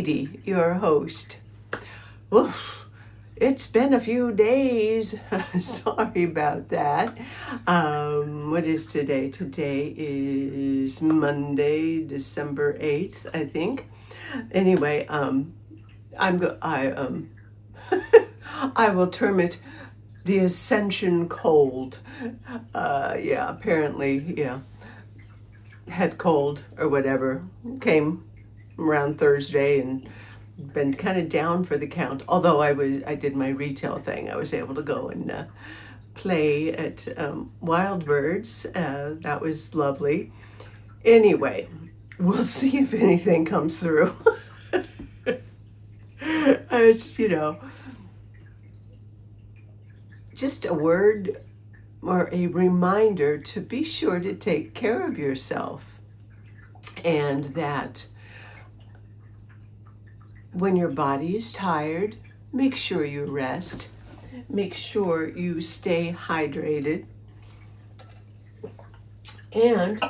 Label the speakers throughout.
Speaker 1: Dee, your host. Oof, it's been a few days. Sorry about that. What is today? Today is Monday, December 8th, I think. Anyway, I will term it the Ascension cold. Apparently, head cold or whatever came around Thursday and been kind of down for the count. Although I did my retail thing, I was able to go and play at Wild Birds. That was lovely. Anyway, we'll see if anything comes through. It's, just a word or a reminder to be sure to take care of yourself, and that when your body is tired, make sure you rest, make sure you stay hydrated, and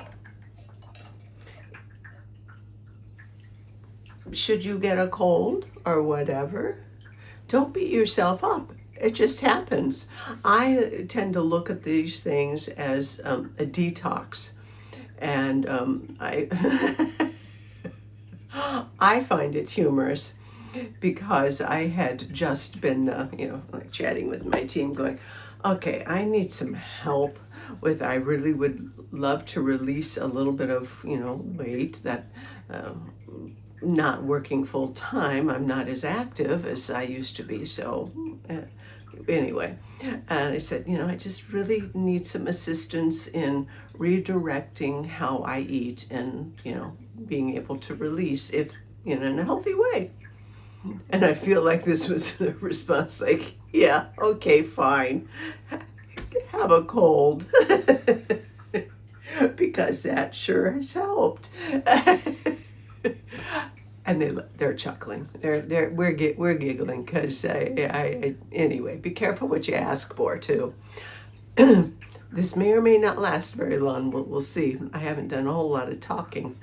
Speaker 1: should you get a cold or whatever, don't beat yourself up. It just happens. I tend to look at these things as a detox, and I find it humorous because I had just been, like chatting with my team, going, okay, I need some help with. I really would love to release a little bit of, weight that. Not working full time, I'm not as active as I used to be. So anyway, and I said, I just really need some assistance in redirecting how I eat and, being able to release if, in a healthy way. And I feel like this was the response, like, yeah, okay, fine. Have a cold. Because that sure has helped. And they're chuckling. We're giggling because anyway. Be careful what you ask for too. This may or may not last very long. We'll see. I haven't done a whole lot of talking,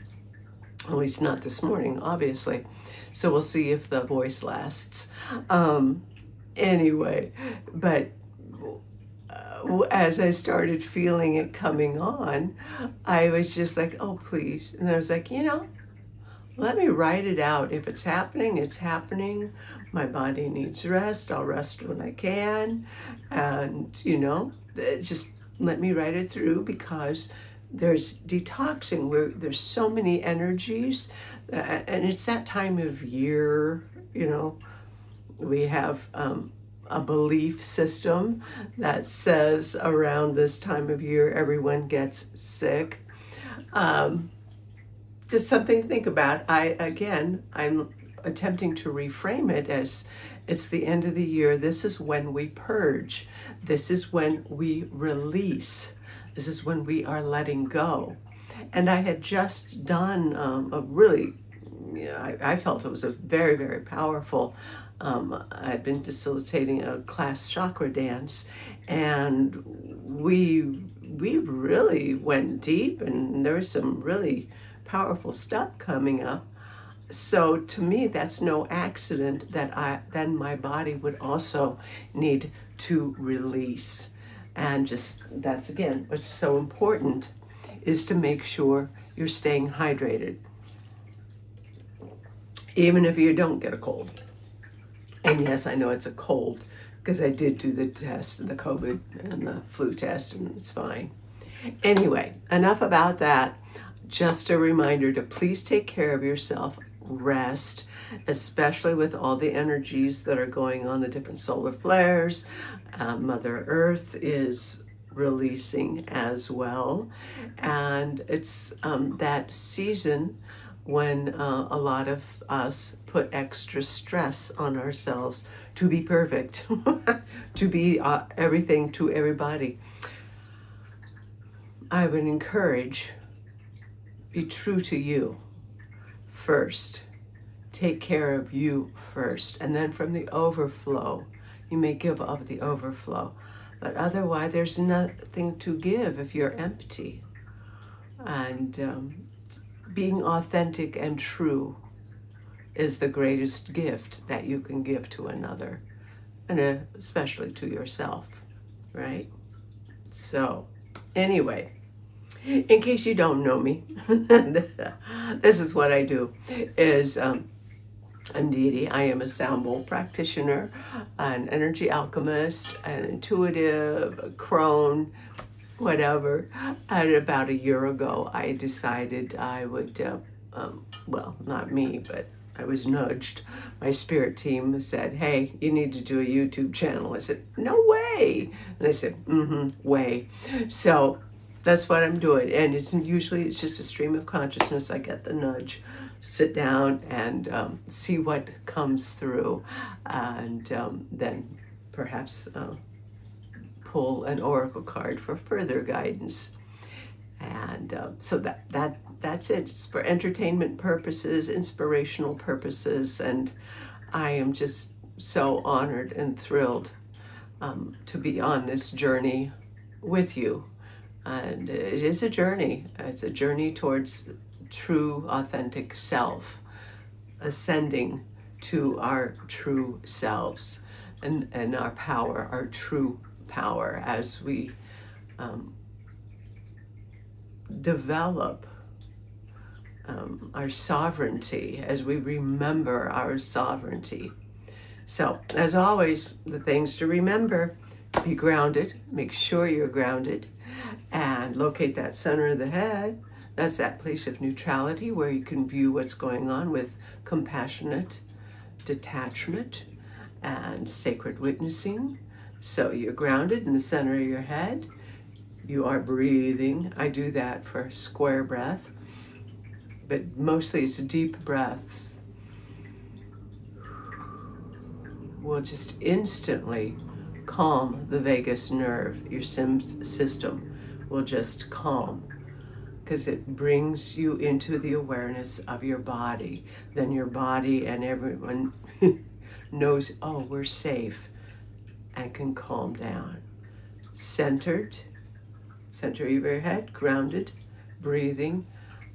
Speaker 1: at least not this morning, obviously. So we'll see if the voice lasts. Anyway, but as I started feeling it coming on, I was just like, oh please, and I was like, let me write it out. If it's happening, it's happening. My body needs rest. I'll rest when I can. And, just let me write it through, because there's detoxing where there's so many energies. And it's that time of year, we have a belief system that says around this time of year, everyone gets sick. Just something to think about. I'm attempting to reframe it as it's the end of the year. This is when we purge. This is when we release. This is when we are letting go. And I had just done a really, I felt it was a very, very powerful, I'd been facilitating a class chakra dance, and we really went deep, and there was some really powerful stuff coming up. So to me, that's no accident that then my body would also need to release. And that's again what's so important, is to make sure you're staying hydrated, even if you don't get a cold. And yes, I know it's a cold because I did do the test, the COVID and the flu test, and it's fine. Anyway, enough about that. Just a reminder to please take care of yourself, rest, especially with all the energies that are going on, the different solar flares. Mother Earth is releasing as well. And it's that season when a lot of us put extra stress on ourselves to be perfect, to be everything to everybody. I would encourage, be true to you first. Take care of you first. And then from the overflow, you may give of the overflow. But otherwise, there's nothing to give if you're empty. And being authentic and true is the greatest gift that you can give to another, and especially to yourself, right? So, anyway, in case you don't know me, this is what I do, is I'm Dee Dee. I am a sound bowl practitioner, an energy alchemist, an intuitive, a crone, whatever. And about a year ago, I decided I would, well, not me, but I was nudged. My spirit team said, hey, you need to do a YouTube channel. I said, no way. And they said, way. So that's what I'm doing. And it's just a stream of consciousness. I get the nudge, sit down and see what comes through, and then perhaps pull an oracle card for further guidance. And so that's it. It's for entertainment purposes, inspirational purposes, and I am just so honored and thrilled to be on this journey with you. And it is a journey. It's a journey towards true, authentic self, ascending to our true selves and our power, our true power, as we develop our sovereignty, as we remember our sovereignty. So, as always, the things to remember: be grounded, make sure you're grounded, and locate that center of the head. That's that place of neutrality where you can view what's going on with compassionate detachment and sacred witnessing. So you're grounded in the center of your head. You are breathing. I do that for square breath, but mostly it's deep breaths. Will just instantly calm the vagus nerve. Your system will just calm, because it brings you into the awareness of your body. Then your body and everyone knows, oh, we're safe, and can calm down. Centered, center of your head, grounded, breathing,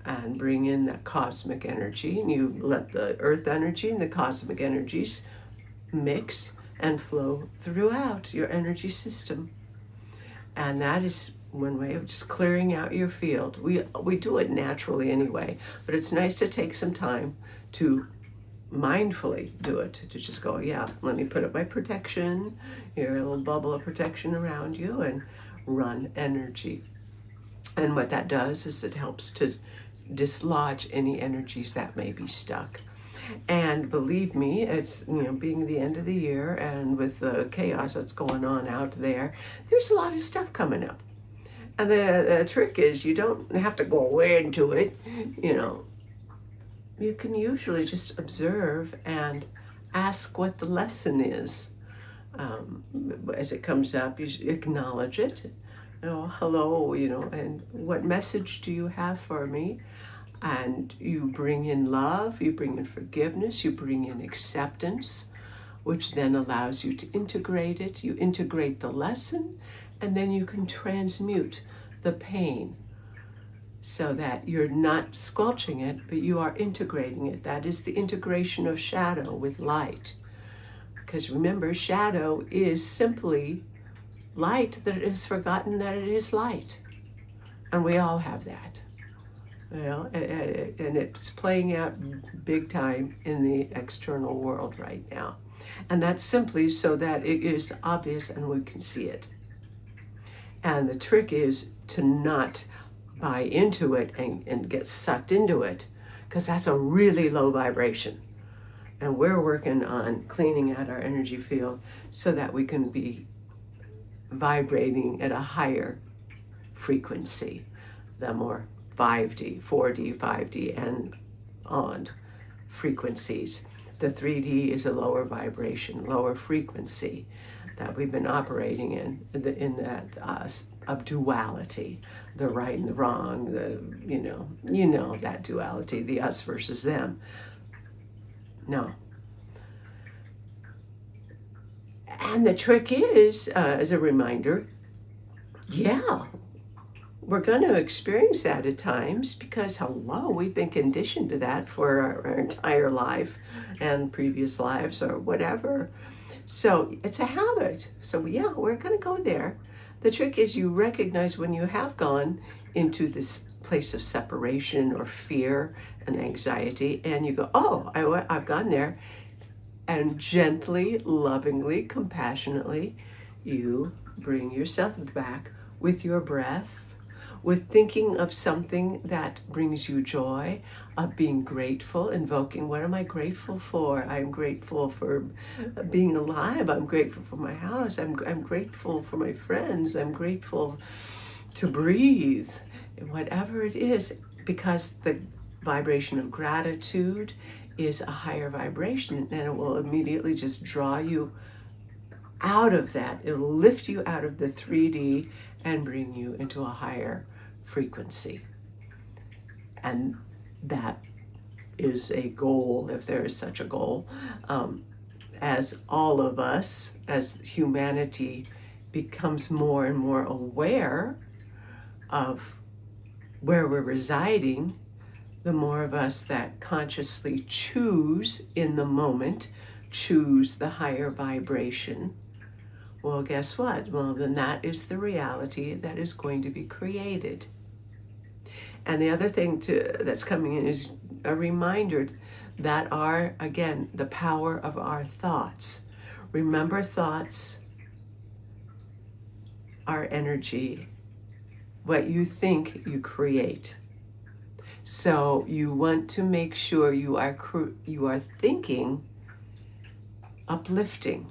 Speaker 1: and bring in that cosmic energy. And you let the earth energy and the cosmic energies mix and flow throughout your energy system. And that is one way of just clearing out your field. We do it naturally anyway, but it's nice to take some time to mindfully do it, to just go, yeah, let me put up my protection, your little bubble of protection around you, and run energy. And what that does is it helps to dislodge any energies that may be stuck. And believe me, it's, being the end of the year, and with the chaos that's going on out there, there's a lot of stuff coming up. And the trick is, you don't have to go into it, You can usually just observe and ask what the lesson is. As it comes up, you acknowledge it. Hello, and what message do you have for me? And you bring in love, you bring in forgiveness, you bring in acceptance, which then allows you to integrate it. You integrate the lesson, and then you can transmute the pain so that you're not squelching it, but you are integrating it. That is the integration of shadow with light. Because remember, shadow is simply light that has forgotten that it is light. And we all have that. And it's playing out big time in the external world right now. And that's simply so that it is obvious and we can see it. And the trick is to not buy into it and get sucked into it, because that's a really low vibration. And we're working on cleaning out our energy field so that we can be vibrating at a higher frequency, the more 5D, 4D, 5D, and on frequencies. The 3D is a lower vibration, lower frequency that we've been operating in that of duality, the right and the wrong, that duality, the us versus them. No. And the trick is, as a reminder, we're going to experience that at times because, hello, we've been conditioned to that for our entire life and previous lives or whatever. So it's a habit. So yeah, we're going to go there. The trick is you recognize when you have gone into this place of separation or fear and anxiety, and you go, oh, I've gone there. And gently, lovingly, compassionately, you bring yourself back with your breath, with thinking of something that brings you joy, of being grateful, invoking, what am I grateful for? I'm grateful for being alive. I'm grateful for my house. I'm grateful for my friends. I'm grateful to breathe. Whatever it is, because the vibration of gratitude is a higher vibration, and it will immediately just draw you out of that. It will lift you out of the 3D and bring you into a higher frequency. And that is a goal, if there is such a goal, as all of us, as humanity becomes more and more aware of where we're residing, the more of us that consciously choose in the moment, choose the higher vibration, well, guess what? Well, then that is the reality that is going to be created. And the other thing that's coming in is a reminder that are, again, the power of our thoughts. Remember, thoughts are energy. What you think, you create. So you want to make sure you are thinking uplifting,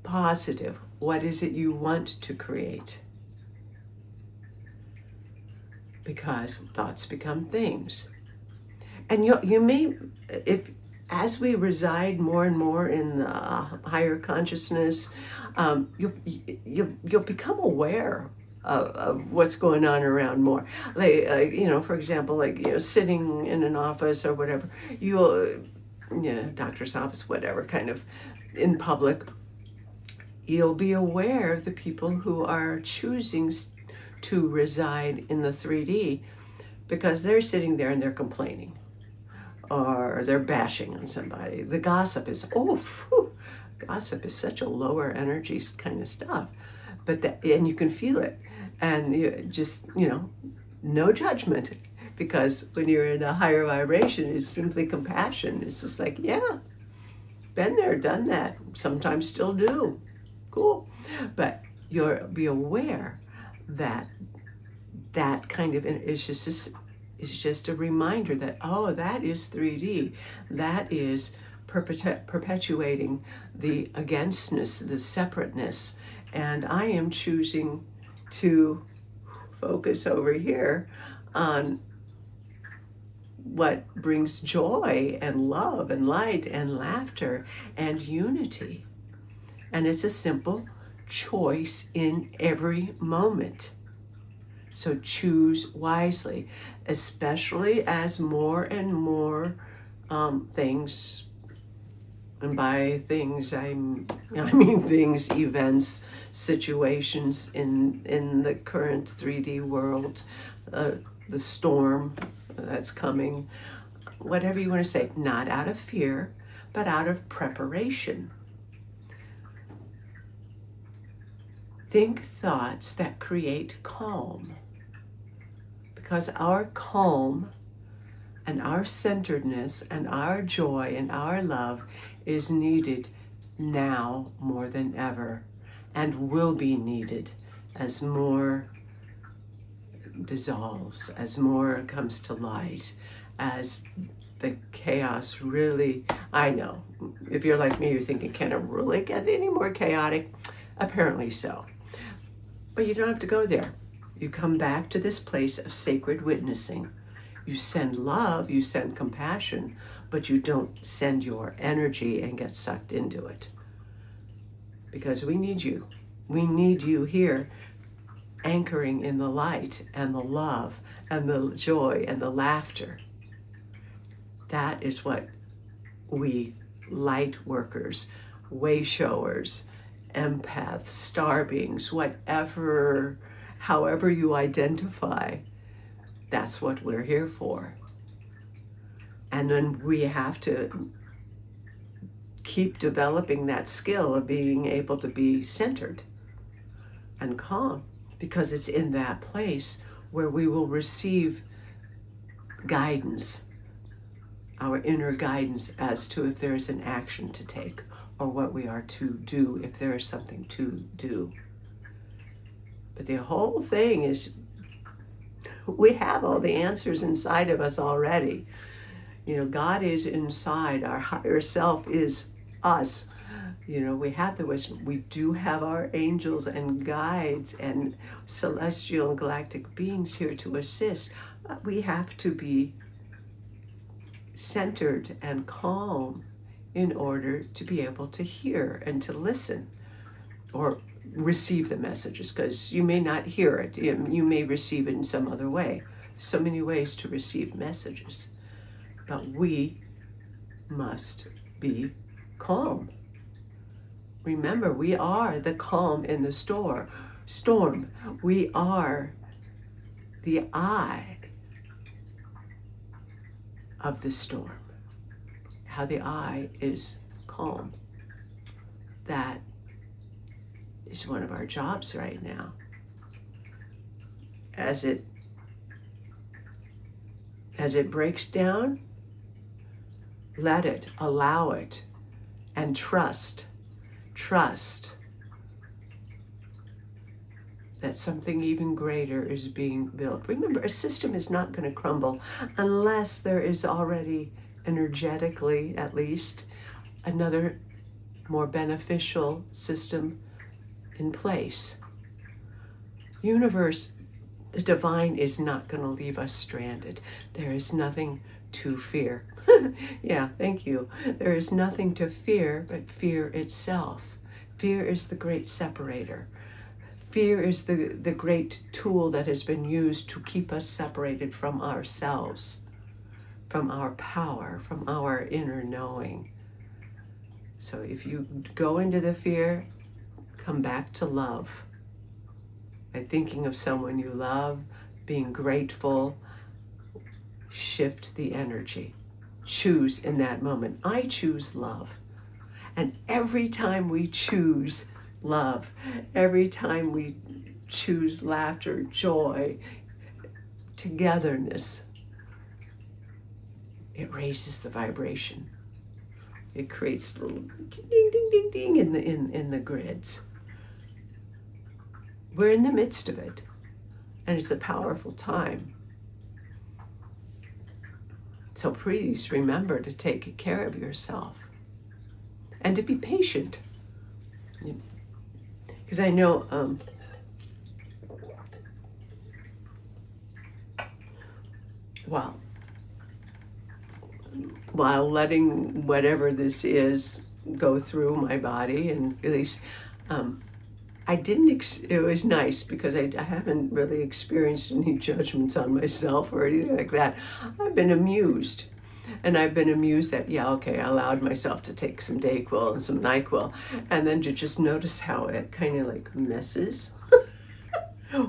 Speaker 1: positive. What is it you want to create? Because thoughts become things. And you may, if as we reside more and more in the higher consciousness, you'll become aware of what's going on around more. Like, for example, sitting in an office or whatever, doctor's office, whatever, kind of in public, you'll be aware of the people who are choosing to reside in the 3D because they're sitting there and they're complaining or they're bashing on somebody. The gossip is, gossip is such a lower energy kind of stuff, and you can feel it. And you just, no judgment, because when you're in a higher vibration, it's simply compassion. It's just like, yeah, been there, done that, sometimes still do. Cool. But be aware that that kind of is just a reminder that, oh, that is 3D. That is perpetuating the againstness, the separateness. And I am choosing to focus over here on what brings joy and love and light and laughter and unity. And it's a simple choice in every moment. So choose wisely, especially as more and more things, and by things I mean things, events, situations in the current 3D world, the storm that's coming, whatever you want to say, not out of fear, but out of preparation. Think thoughts that create calm, because our calm and our centeredness and our joy and our love is needed now more than ever, and will be needed as more dissolves, as more comes to light, as the chaos really, I know, if you're like me, you're thinking, can it really get any more chaotic? Apparently so. But you don't have to go there. You come back to this place of sacred witnessing. You send love, you send compassion, but you don't send your energy and get sucked into it. Because we need you. We need you here, anchoring in the light and the love and the joy and the laughter. That is what we light workers, way showers, empaths, star beings, whatever however you identify, that's what we're here for. And then we have to keep developing that skill of being able to be centered and calm, because it's in that place where we will receive guidance, our inner guidance as to if there is an action to take or what we are to do if there is something to do. But the whole thing is, we have all the answers inside of us already. You know, God is inside. Our higher self is us. You know, we have the wisdom. We do have our angels and guides and celestial and galactic beings here to assist. But we have to be centered and calm in order to be able to hear and to listen or receive the messages, because you may not hear it. You may receive it in some other way. So many ways to receive messages. But we must be calm. Remember, we are the calm in the storm. We are the eye of the storm. How the eye is calm. That is one of our jobs right now. As it breaks down, let it, allow it, and trust that something even greater is being built. Remember, a system is not going to crumble unless there is already, energetically at least, another more beneficial system in place. Universe, the divine is not going to leave us stranded. There is nothing to fear. Yeah, thank you. There is nothing to fear but fear itself. Fear is the great separator. Fear is the great tool that has been used to keep us separated from ourselves, from our power, from our inner knowing. So if you go into the fear, come back to love. By thinking of someone you love, being grateful, shift the energy. Choose in that moment. I choose love. And every time we choose love, every time we choose laughter, joy, togetherness, it raises the vibration. It creates little ding, ding, ding, ding in the grids. We're in the midst of it, and it's a powerful time. So please remember to take care of yourself and to be patient. Because I know while letting whatever this is go through my body, and at least I didn't, it was nice because I haven't really experienced any judgments on myself or anything like that. I've been amused. And I've been amused that, yeah, okay, I allowed myself to take some Dayquil and some NyQuil, and then to just notice how it kind of like messes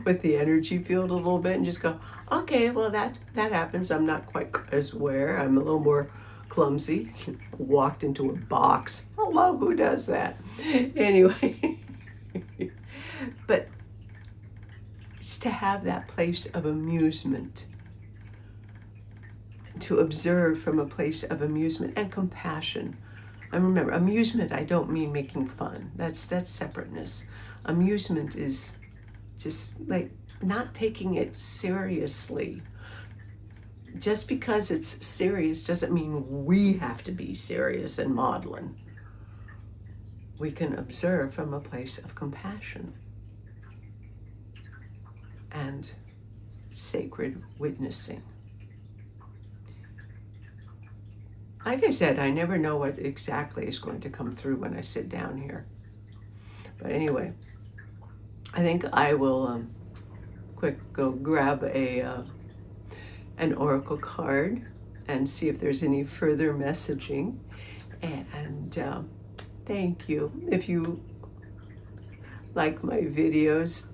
Speaker 1: with the energy field a little bit, and just go, okay, well, that happens. I'm not quite as aware. I'm a little more clumsy. Walked into a box. Hello, who does that? Anyway. But it's to have that place of amusement, to observe from a place of amusement and compassion. And remember, amusement, I don't mean making fun. That's separateness. Amusement is just like not taking it seriously. Just because it's serious doesn't mean we have to be serious and maudlin. We can observe from a place of compassion and sacred witnessing. Like I said, I never know what exactly is going to come through when I sit down here. But anyway, I think I will quick go grab an oracle card and see if there's any further messaging. And thank you. If you like my videos,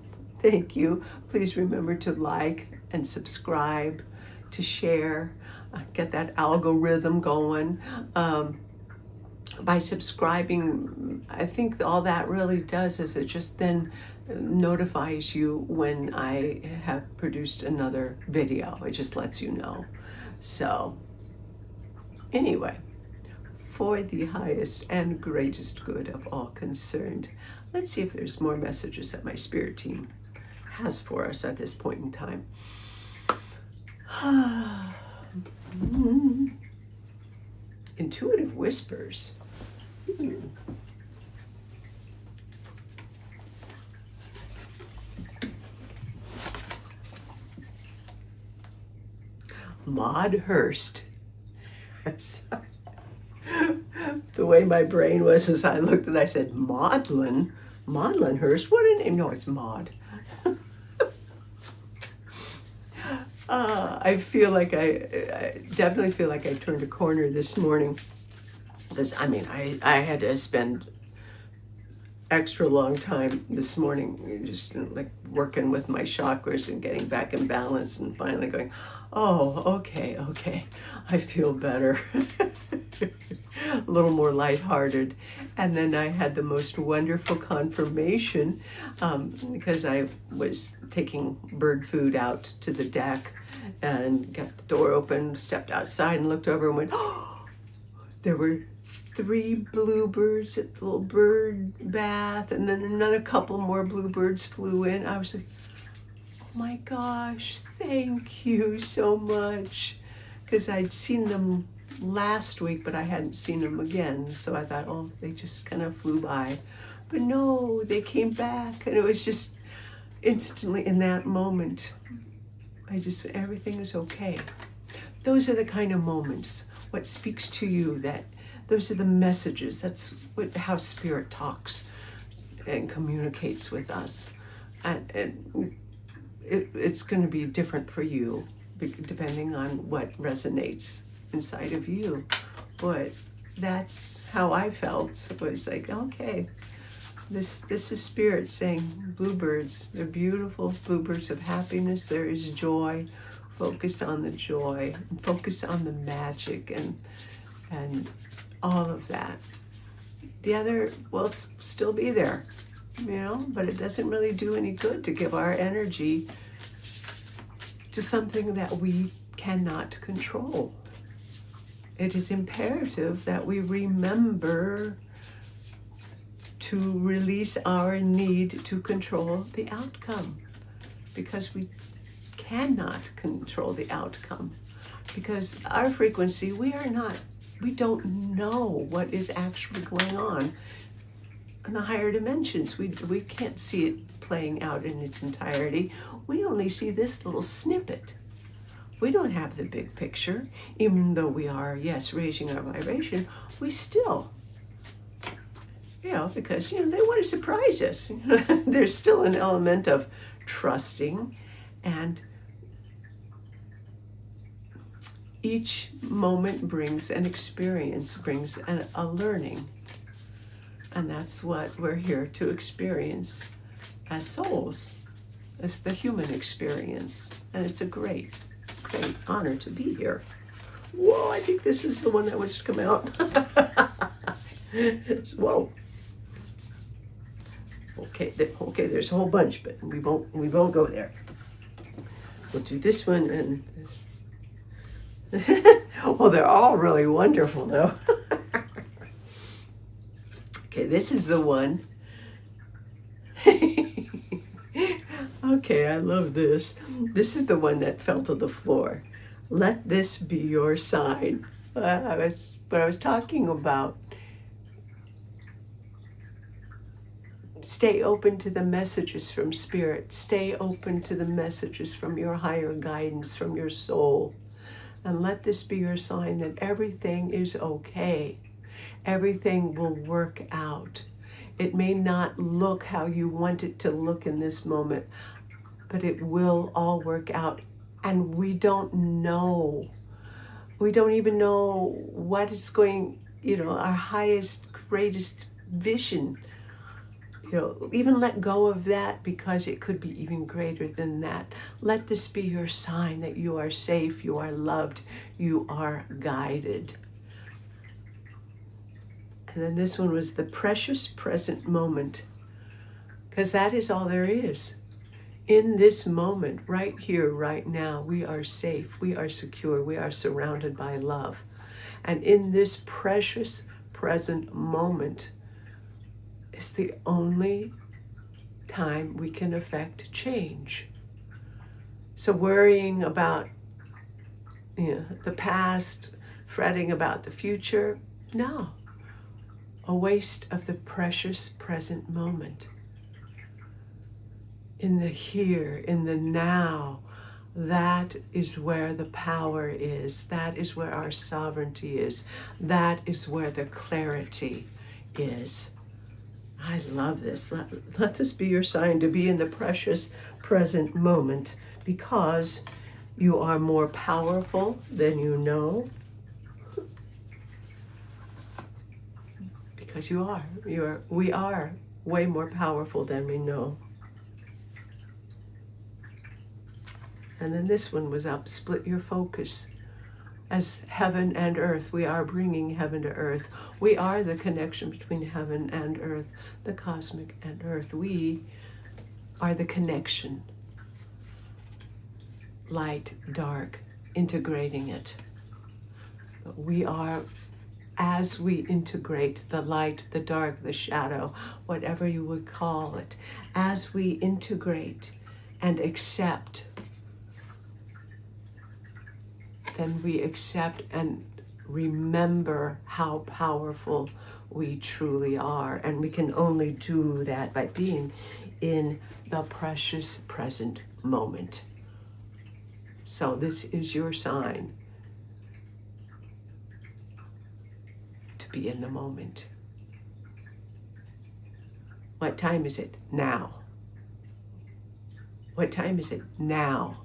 Speaker 1: Thank you. Please remember to like and subscribe, to share, get that algorithm going. By subscribing, I think all that really does is it just then notifies you when I have produced another video. It just lets you know. So anyway, for the highest and greatest good of all concerned, let's see if there's more messages that my spirit team has for us at this point in time. Intuitive whispers. Maud Hurst. I'm sorry. The way my brain was as I looked and I said, Maudlin Hurst? What a name. No, it's Maud. I feel like I definitely feel like I turned a corner this morning. Because, I mean, I had to spend extra long time this morning just like working with my chakras and getting back in balance and finally going, oh, okay, I feel better. A little more lighthearted. And then I had the most wonderful confirmation because I was taking bird food out to the deck and got the door open, stepped outside and looked over and went, oh, there were 3 bluebirds at the little bird bath, and then another couple more bluebirds flew in. I was like, oh my gosh, thank you so much. Because I'd seen them last week, but I hadn't seen them again. So I thought, oh, they just kind of flew by. But no, they came back, and it was just instantly in that moment, everything is okay. Those are the kind of moments, what speaks to you, those are the messages. That's how Spirit talks and communicates with us. And it's going to be different for you, depending on what resonates inside of you. But that's how I felt. It was like, okay, this is Spirit saying, bluebirds, they're beautiful bluebirds of happiness. There is joy. Focus on the joy. Focus on the magic and all of that. The other will still be there, but it doesn't really do any good to give our energy to something that we cannot control. It is imperative that we remember to release our need to control the outcome, because we cannot control the outcome, because our frequency, we don't know what is actually going on in the higher dimensions. We can't see it playing out in its entirety. We only see this little snippet. We don't have the big picture. Even though we are, yes, raising our vibration, we still, because, they want to surprise us. There's still an element of trusting, and each moment brings an experience, brings a learning. And that's what we're here to experience as souls. It's the human experience. And it's a great, great honor to be here. Whoa, I think this is the one that was to come out. Whoa. Okay, there's a whole bunch, but we won't go there. We'll do this one and this. Well, they're all really wonderful, though. Okay, this is the one. Okay, I love this. This is the one that fell to the floor. Let this be your sign. I was talking about. Stay open to the messages from Spirit. Stay open to the messages from your higher guidance, from your soul. And let this be your sign that everything is okay. Everything will work out. It may not look how you want it to look in this moment, but it will all work out. And we don't know. We don't even know what is going, our highest, greatest vision even let go of that, because it could be even greater than that. Let this be your sign that you are safe, you are loved, you are guided. And then this one was the precious present moment, because that is all there is. In this moment, right here, right now, we are safe, we are secure, we are surrounded by love. And in this precious present moment is the only time we can affect change. So worrying about the past, fretting about the future, no. A waste of the precious present moment. In the here, in the now, that is where the power is. That is where our sovereignty is. That is where the clarity is. I love this. Let this be your sign to be in the precious present moment, because you are more powerful than you know. Because we are way more powerful than we know. And then this one was up, split your focus. As heaven and earth, we are bringing heaven to earth. We are the connection between heaven and earth, the cosmic and earth. We are the connection. Light, dark, integrating it. We are, as we integrate the light, the dark, the shadow, whatever you would call it, as we integrate and accept, then we accept and remember how powerful we truly are. And we can only do that by being in the precious present moment. So this is your sign to be in the moment. What time is it? Now. What time is it? Now.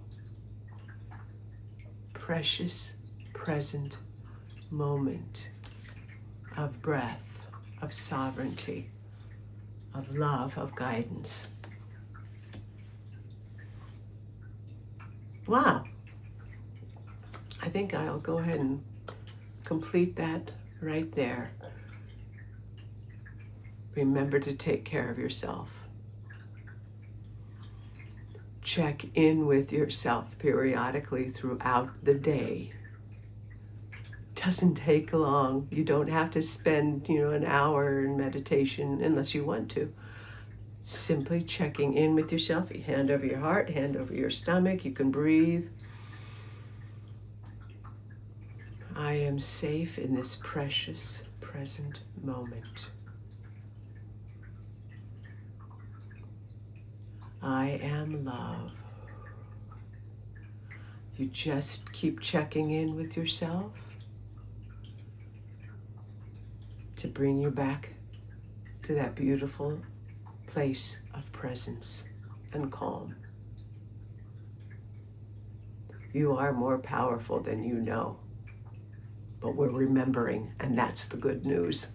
Speaker 1: Precious present moment of breath, of sovereignty, of love, of guidance. Wow. I think I'll go ahead and complete that right there. Remember to take care of yourself. Check in with yourself periodically throughout the day. Doesn't take long. You don't have to spend, an hour in meditation unless you want to. Simply checking in with yourself. Hand over your heart, hand over your stomach. You can breathe. I am safe in this precious present moment. I am love. You just keep checking in with yourself to bring you back to that beautiful place of presence and calm. You are more powerful than you know, but we're remembering, and that's the good news.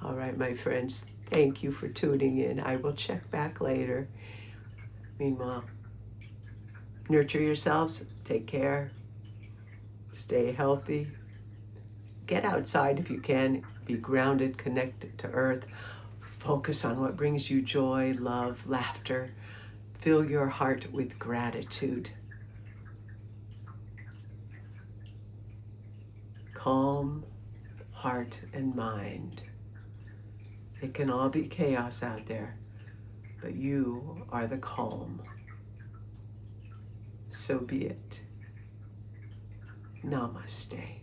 Speaker 1: All right, my friends. Thank you for tuning in. I will check back later. Meanwhile, nurture yourselves, take care, stay healthy, get outside if you can, be grounded, connected to earth, focus on what brings you joy, love, laughter, fill your heart with gratitude. Calm heart and mind. It can all be chaos out there, but you are the calm. So be it. Namaste.